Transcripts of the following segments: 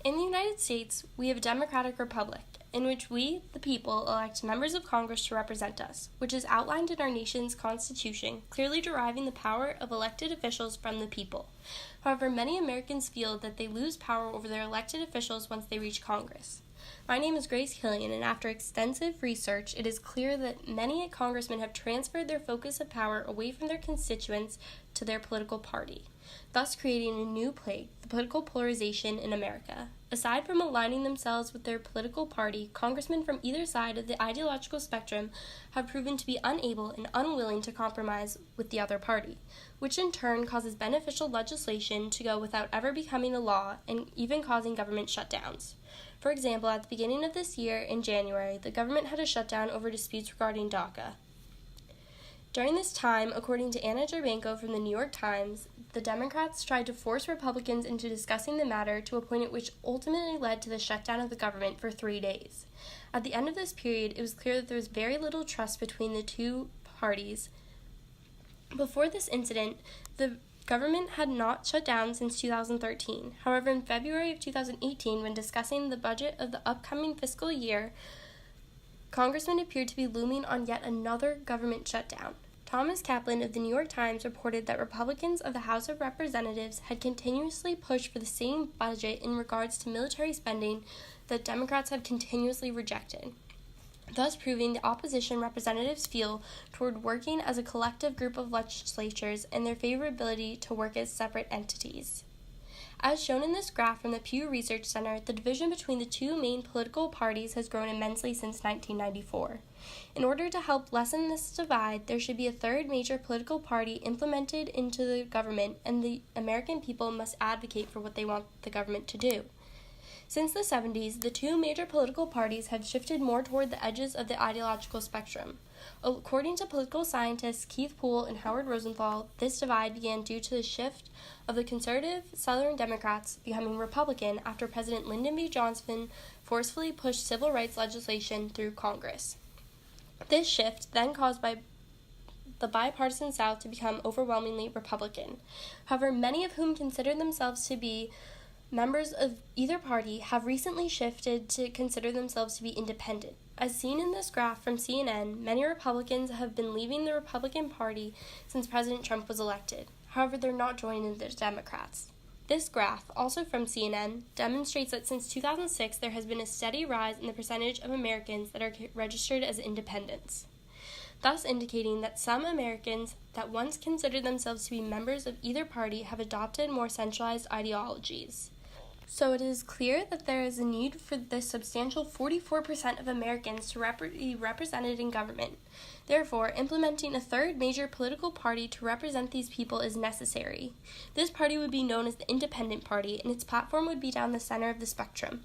In the United States, we have a democratic republic, in which we, the people, elect members of Congress to represent us, which is outlined in our nation's Constitution, clearly deriving the power of elected officials from the people. However, many Americans feel that they lose power over their elected officials once they reach Congress. My name is Grace Killian, and after extensive research, it is clear that many congressmen have transferred their focus of power away from their constituents to their political party, thus creating a new plague, the political polarization in America. Aside from aligning themselves with their political party, congressmen from either side of the ideological spectrum have proven to be unable and unwilling to compromise with the other party, which in turn causes beneficial legislation to go without ever becoming a law and even causing government shutdowns. For example, at the beginning of this year, in January, the government had a shutdown over disputes regarding DACA. During this time, according to Anna Jarbanko from the New York Times, the Democrats tried to force Republicans into discussing the matter to a point at which ultimately led to the shutdown of the government for 3 days. At the end of this period, it was clear that there was very little trust between the two parties. Before this incident, the government had not shut down since 2013. However, in February of 2018, when discussing the budget of the upcoming fiscal year, Congressmen appeared to be looming on yet another government shutdown. Thomas Kaplan of the New York Times reported that Republicans of the House of Representatives had continuously pushed for the same budget in regards to military spending that Democrats had continuously rejected, thus proving the opposition representatives feel toward working as a collective group of legislatures and their favorability to work as separate entities. As shown in this graph from the Pew Research Center, the division between the two main political parties has grown immensely since 1994. In order to help lessen this divide, there should be a third major political party implemented into the government, and the American people must advocate for what they want the government to do. Since the 70s, the two major political parties have shifted more toward the edges of the ideological spectrum. According to political scientists Keith Poole and Howard Rosenthal, this divide began due to the shift of the conservative Southern Democrats becoming Republican after President Lyndon B. Johnson forcefully pushed civil rights legislation through Congress. This shift then caused the bipartisan South to become overwhelmingly Republican. However, many of whom consider themselves to be members of either party have recently shifted to consider themselves to be independent. As seen in this graph from CNN, many Republicans have been leaving the Republican Party since President Trump was elected. However, they're not joining the Democrats. This graph, also from CNN, demonstrates that since 2006 there has been a steady rise in the percentage of Americans that are registered as independents, thus indicating that some Americans that once considered themselves to be members of either party have adopted more centralized ideologies. So it is clear that there is a need for this substantial 44% of Americans to be represented in government. Therefore, implementing a third major political party to represent these people is necessary. This party would be known as the Independent Party, and its platform would be down the center of the spectrum.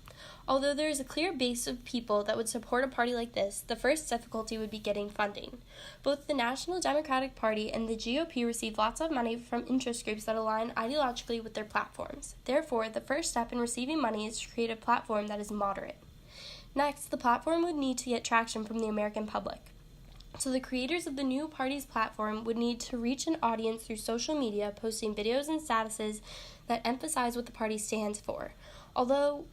Although there is a clear base of people that would support a party like this, the first difficulty would be getting funding. Both the National Democratic Party and the GOP receive lots of money from interest groups that align ideologically with their platforms. Therefore, the first step in receiving money is to create a platform that is moderate. Next, the platform would need to get traction from the American public. So the creators of the new party's platform would need to reach an audience through social media, posting videos and statuses that emphasize what the party stands for. Although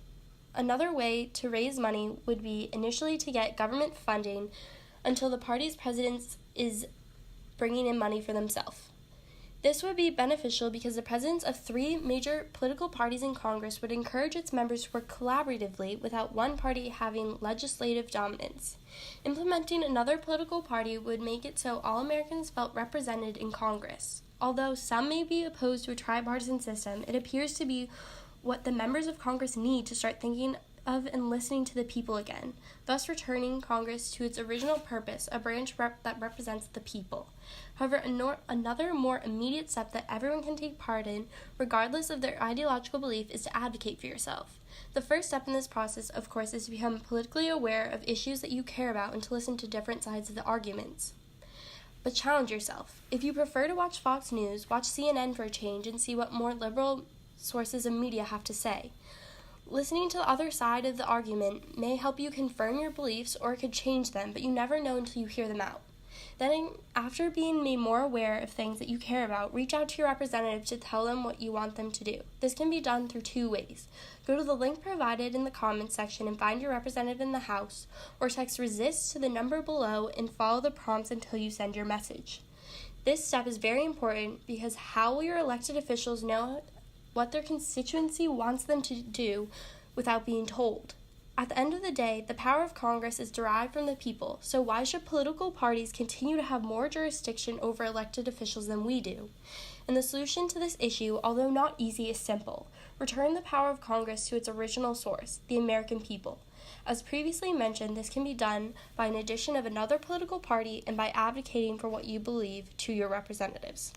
another way to raise money would be initially to get government funding until the party's president is bringing in money for themselves. This would be beneficial because the presence of three major political parties in Congress would encourage its members to work collaboratively without one party having legislative dominance. Implementing another political party would make it so all Americans felt represented in Congress. Although some may be opposed to a tripartisan system, it appears to be what the members of Congress need to start thinking of and listening to the people again, thus returning Congress to its original purpose, a branch that represents the people. However, another more immediate step that everyone can take part in, regardless of their ideological belief, is to advocate for yourself. The first step in this process, of course, is to become politically aware of issues that you care about and to listen to different sides of the arguments. But challenge yourself. If you prefer to watch Fox News, watch CNN for a change and see what more liberal sources of media have to say. Listening to the other side of the argument may help you confirm your beliefs or it could change them, but you never know until you hear them out. Then, after being made more aware of things that you care about, reach out to your representative to tell them what you want them to do. This can be done through 2 ways. Go to the link provided in the comments section and find your representative in the House, or text RESIST to the number below and follow the prompts until you send your message. This step is very important because how will your elected officials know what their constituency wants them to do without being told? At the end of the day, the power of Congress is derived from the people, so why should political parties continue to have more jurisdiction over elected officials than we do? And the solution to this issue, although not easy, is simple. Return the power of Congress to its original source, the American people. As previously mentioned, this can be done by an addition of another political party and by advocating for what you believe to your representatives.